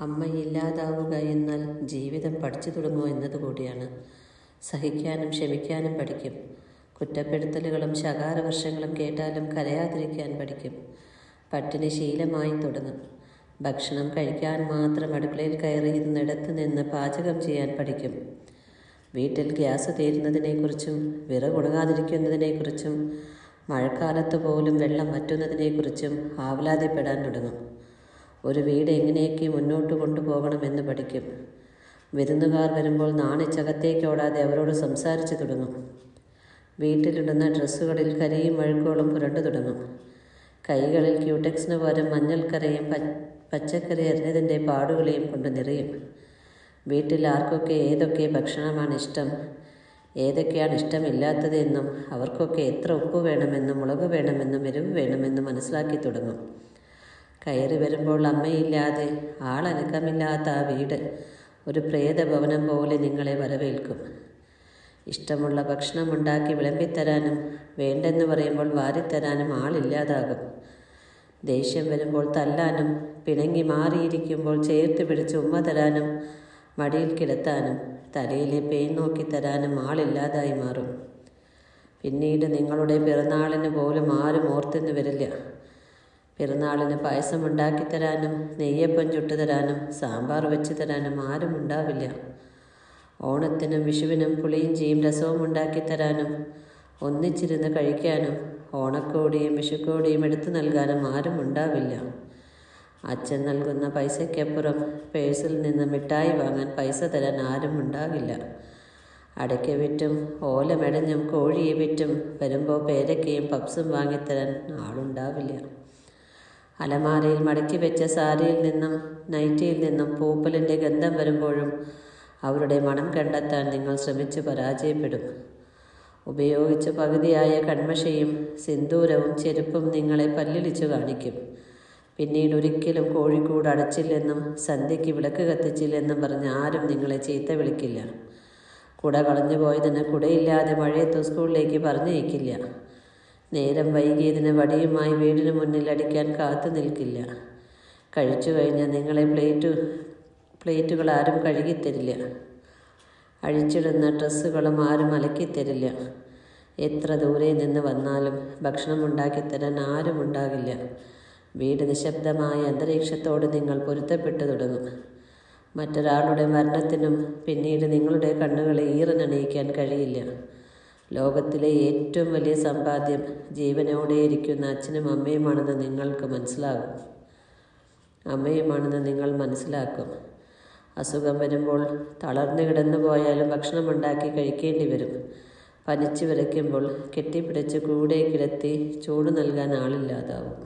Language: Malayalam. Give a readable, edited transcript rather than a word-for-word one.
അമ്മയില്ലാതാവുക എന്നാൽ ജീവിതം പഠിച്ചു തുടങ്ങുക എന്നതുകൂടിയാണ്. സഹിക്കാനും ക്ഷമിക്കാനും പഠിക്കും. കുറ്റപ്പെടുത്തലുകളും ശകാരവർഷങ്ങളും കേട്ടാലും കരയാതിരിക്കാൻ പഠിക്കും. പട്ടിണി ശീലമായി തുടങ്ങും. ഭക്ഷണം കഴിക്കാൻ മാത്രം അടുക്കളയിൽ കയറിയിരുന്നിടത്ത് നിന്ന് പാചകം ചെയ്യാൻ പഠിക്കും. വീട്ടിൽ ഗ്യാസ് തീരുന്നതിനെക്കുറിച്ചും വിറകുണങ്ങാതിരിക്കുന്നതിനെക്കുറിച്ചും മഴക്കാലത്ത് പോലും വെള്ളം വറ്റുന്നതിനെക്കുറിച്ചും ആവലാതിപ്പെടാൻ തുടങ്ങും. ഒരു വീട് എങ്ങനെയൊക്കെ മുന്നോട്ട് കൊണ്ടുപോകണമെന്ന് പഠിക്കും. വിരുന്നുകാർ വരുമ്പോൾ നാണിച്ചകത്തേക്കോടാതെ അവരോട് സംസാരിച്ചു തുടങ്ങും. വീട്ടിലിടുന്ന ഡ്രസ്സുകളിൽ കരിയും അഴുക്കുകളും പുരണ്ടു തുടങ്ങും. കൈകളിൽ ക്യൂടെക്സിന് പകരം മഞ്ഞൾക്കരയും പച്ചക്കറി അരിഞ്ഞതിൻ്റെ പാടുകളെയും കൊണ്ട് നിറയും. വീട്ടിൽ ആർക്കൊക്കെ ഏതൊക്കെ ഭക്ഷണമാണ് ഇഷ്ടം, ഏതൊക്കെയാണ് ഇഷ്ടമില്ലാത്തത് എന്നും അവർക്കൊക്കെ എത്ര ഉപ്പ് വേണമെന്നും മുളക് വേണമെന്നും എരിവ് വേണമെന്നും മനസ്സിലാക്കി തുടങ്ങും. കയറി വരുമ്പോൾ അമ്മയില്ലാതെ ആളനക്കമില്ലാത്ത ആ വീട് ഒരു പ്രേതഭവനം പോലെ നിങ്ങളെ വരവേൽക്കും. ഇഷ്ടമുള്ള ഭക്ഷണം ഉണ്ടാക്കി വിളമ്പിത്തരാനും വേണ്ടെന്ന് പറയുമ്പോൾ വാരിത്തരാനും ആളില്ലാതാകും. ദേഷ്യം വരുമ്പോൾ തല്ലാനും പിണങ്ങി മാറിയിരിക്കുമ്പോൾ ചേർത്ത് പിടിച്ച് ഉമ്മ തരാനും മടിയിൽ കിടത്താനും തലയിലെ പേൻ നോക്കി തരാനും ആളില്ലാതായി മാറും. പിന്നീട് നിങ്ങളുടെ പിറന്നാളിന് പോലും ആരും ഓർത്തെന്ന് വരില്ല. പിറന്നാളിന് പായസം ഉണ്ടാക്കിത്തരാനും നെയ്യപ്പം ചുട്ടുതരാനും സാമ്പാർ വെച്ച് തരാനും ആരും ഉണ്ടാവില്ല. ഓണത്തിനും വിഷുവിനും പുളിയിഞ്ചിയും രസവും ഉണ്ടാക്കിത്തരാനും ഒന്നിച്ചിരുന്ന് കഴിക്കാനും ഓണക്കോടിയും വിഷുക്കോടിയും എടുത്തു നൽകാനും ആരും ഉണ്ടാവില്ല. അച്ഛൻ നൽകുന്ന പൈസയ്ക്കപ്പുറം പേഴ്സിൽ നിന്ന് മിഠായി വാങ്ങാൻ പൈസ തരാൻ ആരും ഉണ്ടാകില്ല. അടയ്ക്ക വിറ്റും ഓല മെടഞ്ഞും കോഴിയെ വിറ്റും വരുമ്പോൾ പേരയ്ക്കയും പപ്സും വാങ്ങിത്തരാൻ ആളുണ്ടാവില്ല. അലമാരയിൽ മടക്കി വെച്ച സാരിയിൽ നിന്നും നൈറ്റിയിൽ നിന്നും പൂപ്പലിൻ്റെ ഗന്ധം വരുമ്പോഴും അവരുടെ മണം കണ്ടെത്താൻ നിങ്ങൾ ശ്രമിച്ച് പരാജയപ്പെടും. ഉപയോഗിച്ച് പകുതിയായ കൺമഷയും സിന്ദൂരവും ചെരുപ്പും നിങ്ങളെ പല്ലിളിച്ചു കാണിക്കും. പിന്നീട് ഒരിക്കലും കോഴിക്കോട് അടച്ചില്ലെന്നും സന്ധ്യയ്ക്ക് വിളക്ക് കത്തിച്ചില്ലെന്നും പറഞ്ഞ് ആരും നിങ്ങളെ ചീത്ത വിളിക്കില്ല. കുട കളഞ്ഞു പോയതിന് കുടയില്ലാതെ മഴയത്ത് സ്കൂളിലേക്ക് പറഞ്ഞയക്കില്ല. നേരം വൈകിയതിന് വടിയുമായി വീടിന് മുന്നിൽ അടിക്കാൻ കാത്തു നിൽക്കില്ല. കഴിച്ചു കഴിഞ്ഞാൽ നിങ്ങളെ പ്ലേറ്റുകൾ ആരും കഴുകിത്തരില്ല. അഴിച്ചിടുന്ന ഡ്രസ്സുകളും ആരും അലക്കിത്തരില്ല. എത്ര ദൂരെ നിന്ന് വന്നാലും ഭക്ഷണം ഉണ്ടാക്കിത്തരാൻ ആരും ഉണ്ടാകില്ല. വീട് നിശബ്ദമായ അന്തരീക്ഷത്തോട് നിങ്ങൾ പൊരുത്തപ്പെട്ടു തുടങ്ങും. മറ്റൊരാളുടെ മരണത്തിനും പിന്നീട് നിങ്ങളുടെ കണ്ണുകളെ ഈറനണിയിക്കാൻ കഴിയില്ല. ലോകത്തിലെ ഏറ്റവും വലിയ സമ്പാദ്യം ജീവനോടെയിരിക്കുന്ന അച്ഛനും അമ്മയുമാണെന്ന് നിങ്ങൾ മനസ്സിലാക്കും. അസുഖം വരുമ്പോൾ തളർന്നു കിടന്നു പോയാലും ഭക്ഷണം ഉണ്ടാക്കി കഴിക്കേണ്ടി വരും. പനിച്ചു വിറയ്ക്കുമ്പോൾ കെട്ടിപ്പിടിച്ച് കൂടെ കിടത്തി ചൂട് നൽകാൻ ആളില്ലാതാവും.